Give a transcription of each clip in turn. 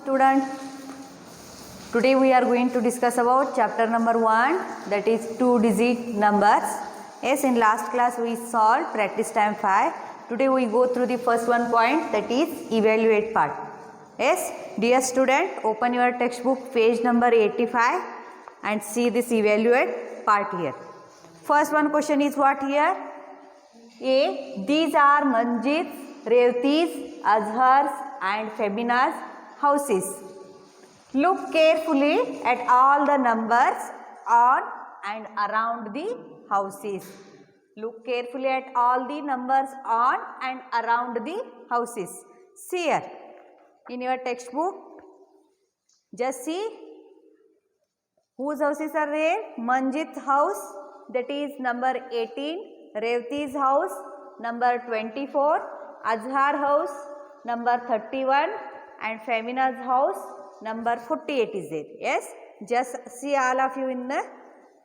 Student, today we are going to discuss about chapter number 1, that is 2-digit numbers. Yes, in last class we solved practice time 5. Today we go through the first one point, that is evaluate part. Yes, dear student, open your textbook page number 85 and see this evaluate part here. First one question is what here? A. These are Manjit's, Revati's, Azhar's and Febina's houses. Look carefully at all the numbers on and around the houses. Look carefully at all the numbers on and around the houses. See here in your textbook. Just see whose houses are there. Manjit's house, that is number 18. Revati's house, number 24. Azhar house, number 31. And Femina's house, number 48 is there. Yes, just see all of you in the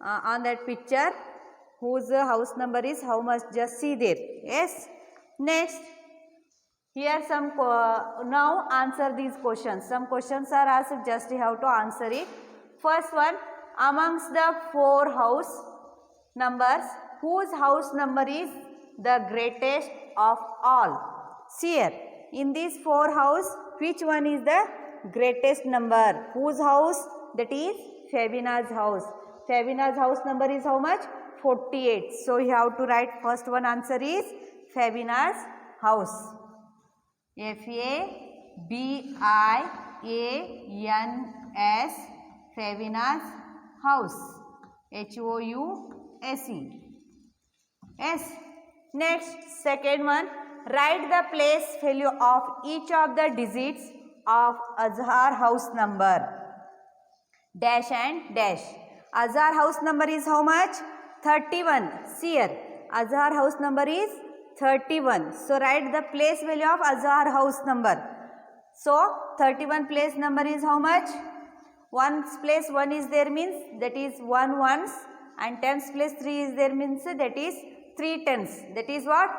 on that picture whose house number is how much, just see there. Yes, next here some now answer these questions. Some questions are asked, just you have to answer it. First one, amongst the 4 house numbers, whose house number is the greatest of all? See here, in these 4 house, which one is the greatest number? Whose house? That is Febina's house. Febina's house number is how much? 48. So you have to write first one answer is Febina's house. F-A-B-I-A-N-S, Febina's house. H-O-U-S-E. Yes. Next, second one. Write the place value of each of the digits of Azhar house number. Dash and dash. Azhar house number is how much? 31. See here. Azhar house number is 31. So write the place value of Azhar house number. So 31 place number is how much? 1's place 1 is there means that is 1 ones, and 10's place 3 is there means that is 3 tens. That is what?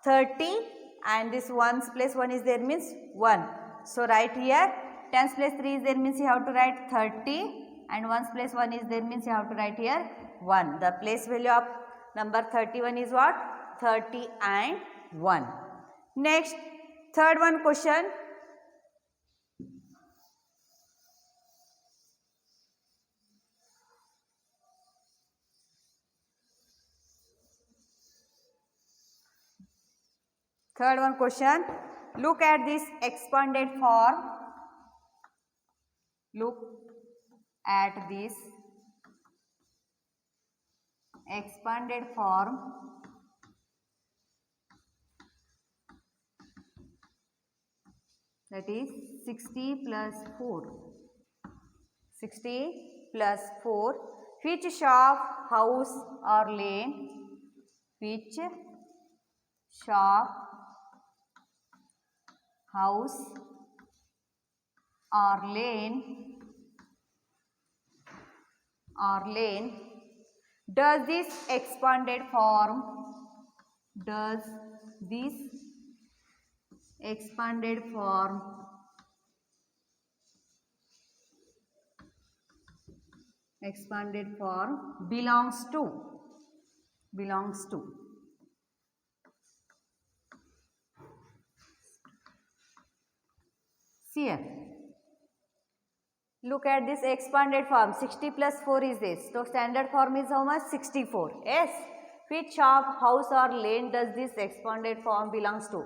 30, and this 1's place 1 is there means 1. So write here 10's place 3 is there means you have to write 30, and 1's place 1 is there means you have to write here 1. The place value of number 31 is what? 30 and 1. Next, third one question. Third one question. Look at this expanded form. Look at this expanded form. That is 60 plus 4. 60 plus 4. Which shop, house or lane? Which shop, house or lane does this expanded form belongs to? See here. Look at this expanded form. 60 plus 4 is this. So standard form is how much? 64. Yes. Which shop, house or lane does this expanded form belongs to?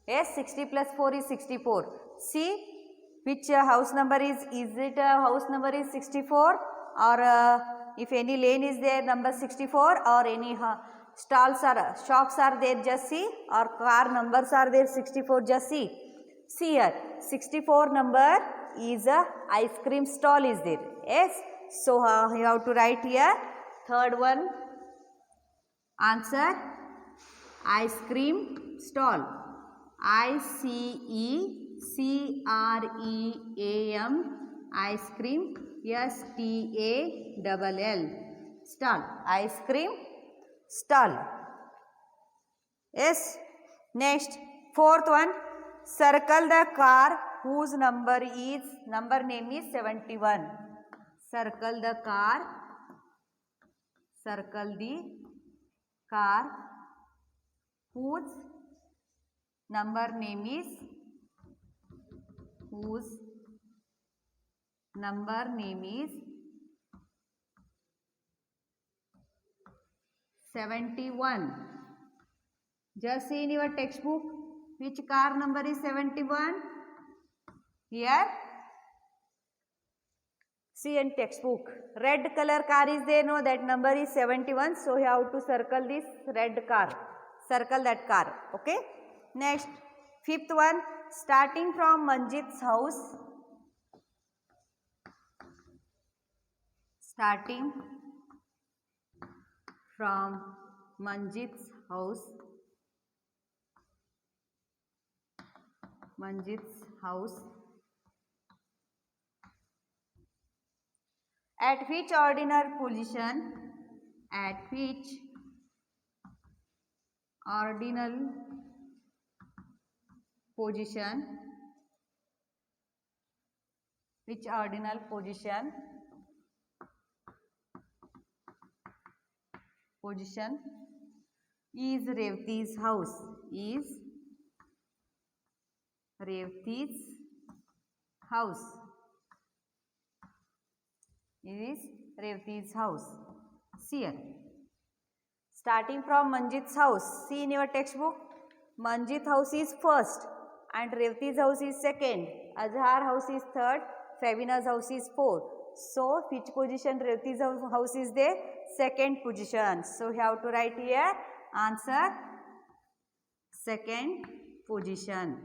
Yes, 60 plus 4 is 64. See which house number is it house number is 64, or if any lane is there number 64, or any stalls or shops are there, just see, or car numbers are there 64, just see. See here, 64 number is a ice cream stall is there. Yes, so you have to write here third one answer, ice cream stall. I-C-E-C-R-E-A-M, ice cream, S-T-A-L-L, stall, ice cream stall. Yes, next fourth one, circle the car whose number name is 71. Circle the car whose number name is 71. Just see in your textbook which car number is 71. Here, see in textbook, red color car is there, no, that number is 71. So you have to circle this red car, circle that car. Okay. Next, fifth one, starting from Manjit's house, at which ordinal position, is Revati's house, See here. Starting from Manjit's house, see in your textbook, Manjit's house is first and Revati's house is second, Azhar house is third, Fabina's house is fourth. So, which position Revati's house is there? Second position. So, you have to write here answer second position.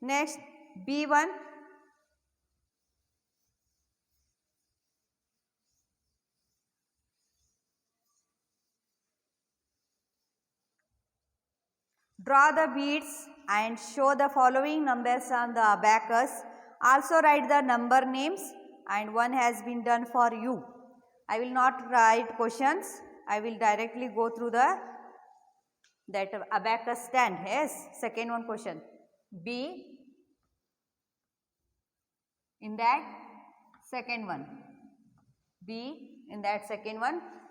Next B1. Draw the beads and show the following numbers on the abacus. Also write the number names, and one has been done for you. I will not write questions. I will directly go through that abacus stand. Yes, second one question. B in that second one.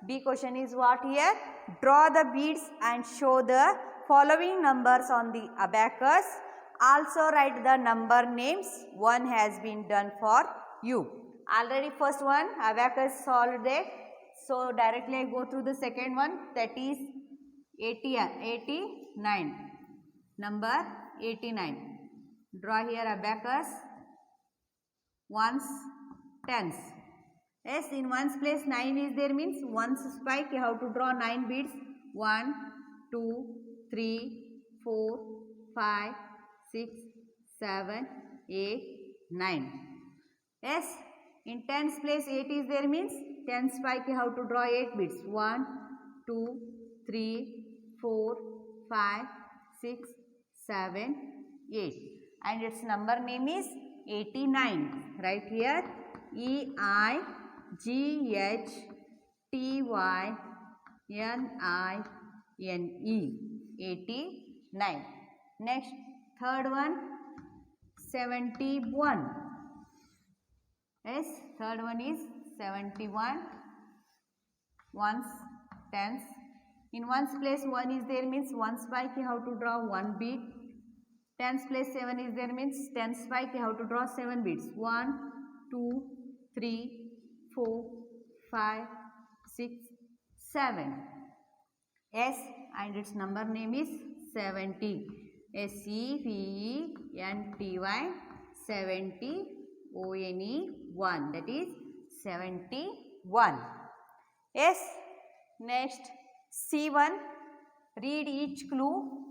B question is what here? Draw the beads and show the following numbers on the abacus. Also write the number names. One has been done for you. Already first one abacus solved that. So directly I go through the second one, that is 89. Number 89. Draw here abacus. Ones, tens. Yes, in ones place 9 is there, means ones spike you have to draw 9 beads. 1, 2, 3, 4, 5, 6, 7, 8, 9. Yes, in tens place 8 is there, means 10 spike you have to draw 8 beads. 1, 2, 3, 4, 5, 6, 7, 8. And its number name is 89. Right here EIGHTYNINE. 89. Next, third one 71. Yes, third one is 71. Ones, tens. In ones place 1 is there, means 1 spike you have to draw 1 bead. Tens place 7 is there, means 10 spike you have to draw 7 beads. 1, 2, 3, 4, 5, 6, 7. Yes, and its number name is 70. SEVENTY 70 ONE1. That is 71. Yes. Next C1. Read each clue.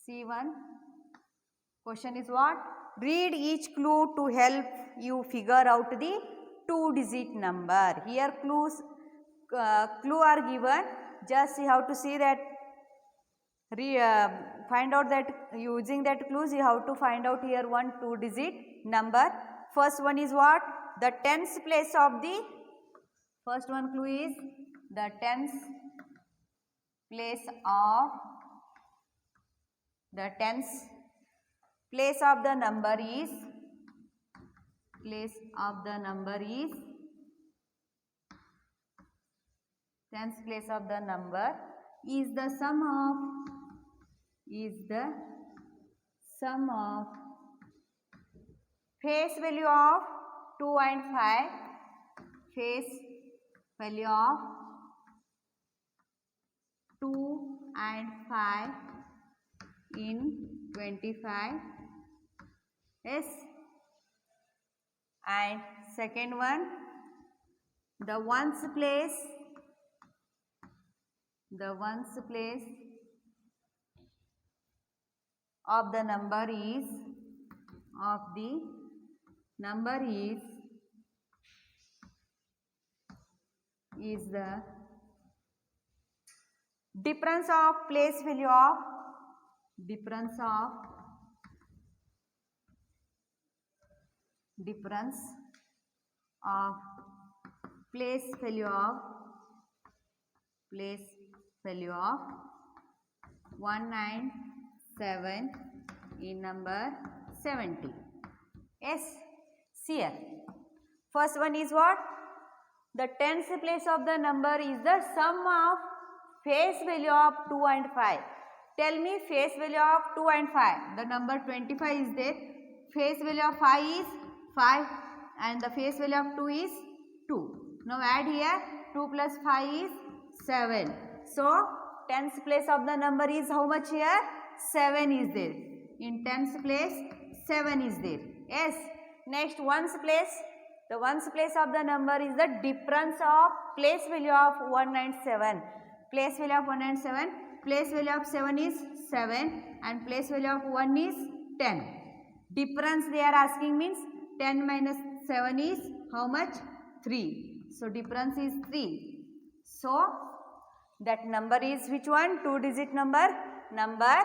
C1. Question is what? Read each clue to help you figure out the 2-digit number. Here clue are given. Just you have to see that find out that using that clues you have to find out here one 2-digit number. First one is what? The tens place of the, first one clue is the tens place of, the tens place of the number is, place of the number is, tens place of the number is the sum of, is the sum of face value of 2 and 5, face value of 2 and 5 in 25. Yes. And second one, the ones place, the ones place of the number is, of the number is the difference of place value of, difference of, difference of place value of, place value of 1 and 7 in number 70. Yes, see here. First one is what? The tens place of the number is the sum of face value of 2 and 5. Tell me face value of 2 and 5. The number 25 is there. Face value of 5 is 5 and the face value of 2 is 2. Now add here 2 plus 5 is 7. So tens place of the number is how much here? 7 is there. In tens place 7 is there. Yes. Next ones place. The ones place of the number is the difference of place value of 1 and 7. Place value of 1 and 7. Place value of 7 is 7 and place value of 1 is 10. Difference they are asking means 10 minus 7 is how much? 3. So difference is 3. So that number is which one? 2-digit number. Number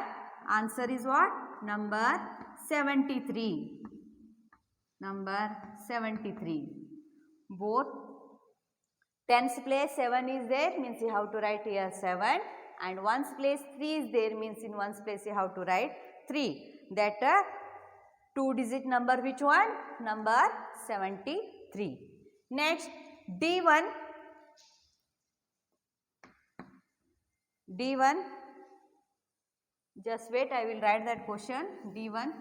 answer is what? Number 73. Number 73. Both tens place 7 is there means you have to write here 7 and ones place 3 is there means in ones place you have to write 3. That 2-digit number which one? Number 73. Next D1. D1. Just wait, I will write that question. D1.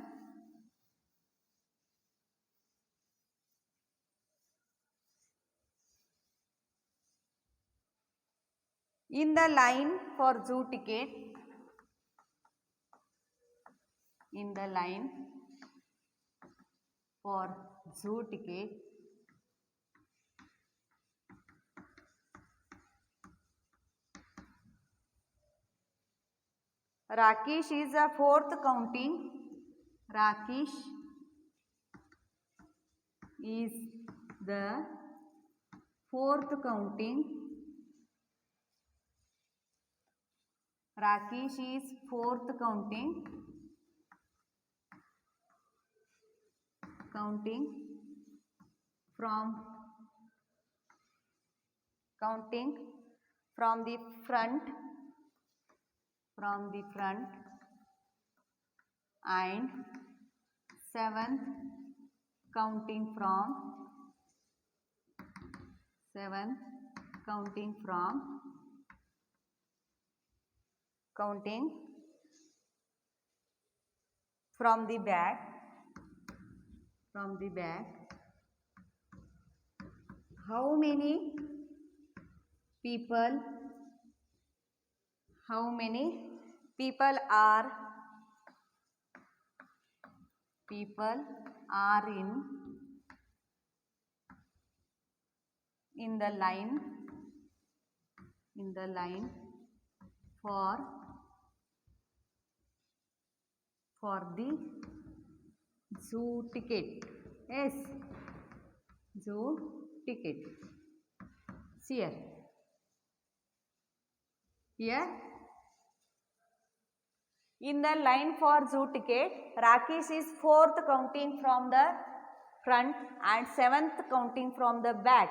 In the line for zoo ticket, in the line for zoo ticket, Rakesh is a fourth counting. Rakesh is the fourth counting. Rakesh is fourth counting. Counting from the front. From the front and seventh counting from the back. From the back. How many people are in the line for the zoo ticket. Yes, zoo ticket. See here. Here In the line for zoo ticket, Rakesh is 4th counting from the front and 7th counting from the back.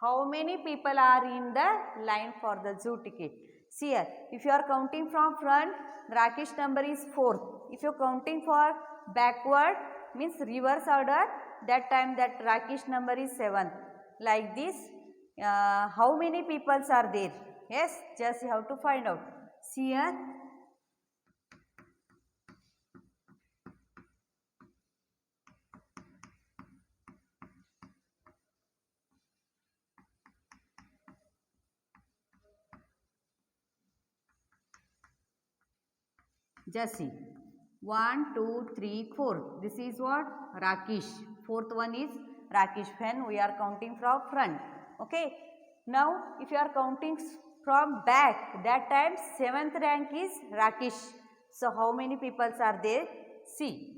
How many people are in the line for the zoo ticket? See here, if you are counting from front, Rakesh number is 4th. If you are counting for backward, means reverse order, that time that Rakesh number is 7th. Like this, how many people are there? Yes, just you have to find out. See here. Just see. 1, 2, 3, 4. This is what? Rakesh. 4th one is Rakesh when we are counting from front. Okay. Now, if you are counting from back, that time 7th rank is Rakesh. So, how many people are there? See.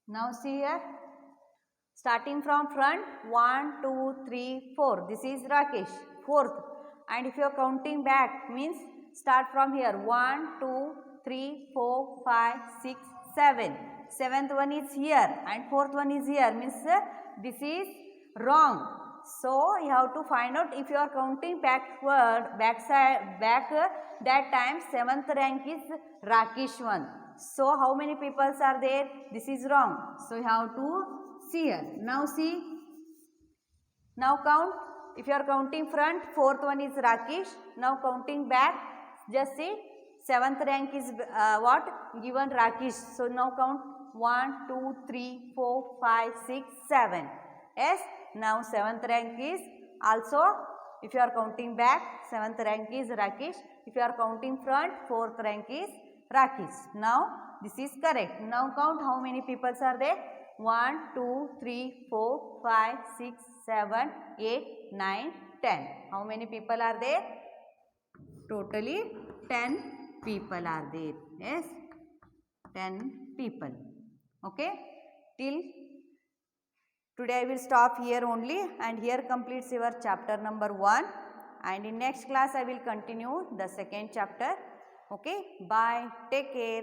Now see here, starting from front, 1, 2, 3, 4. This is Rakesh, 4th. And if you are counting back, means start from here, 1, 2, 3, 4, 5, 6, 7. 7th one is here and 4th one is here, means this is wrong. So you have to find out if you are counting backward, back, that time 7th rank is Rakesh one. So how many people are there? This is wrong. So you have to see here. Now see. Now count. If you are counting front, 4th one is Rakesh. Now counting back, just see. 7th rank is what? Given Rakesh. So now count 1, 2, 3, 4, 5, 6, 7. Yes. Now 7th rank is also, if you are counting back, 7th rank is Rakesh. If you are counting front, 4th rank is Rakesh. Now this is correct. Now count how many people are there. 1, 2, 3, 4, 5, 6, 7, 8, 9, 10. How many people are there? Totally 10 people are there. Yes, 10 people. Okay. Till today I will stop here only, and here completes your chapter number 1, and in next class I will continue the second chapter. Okay, bye, take care.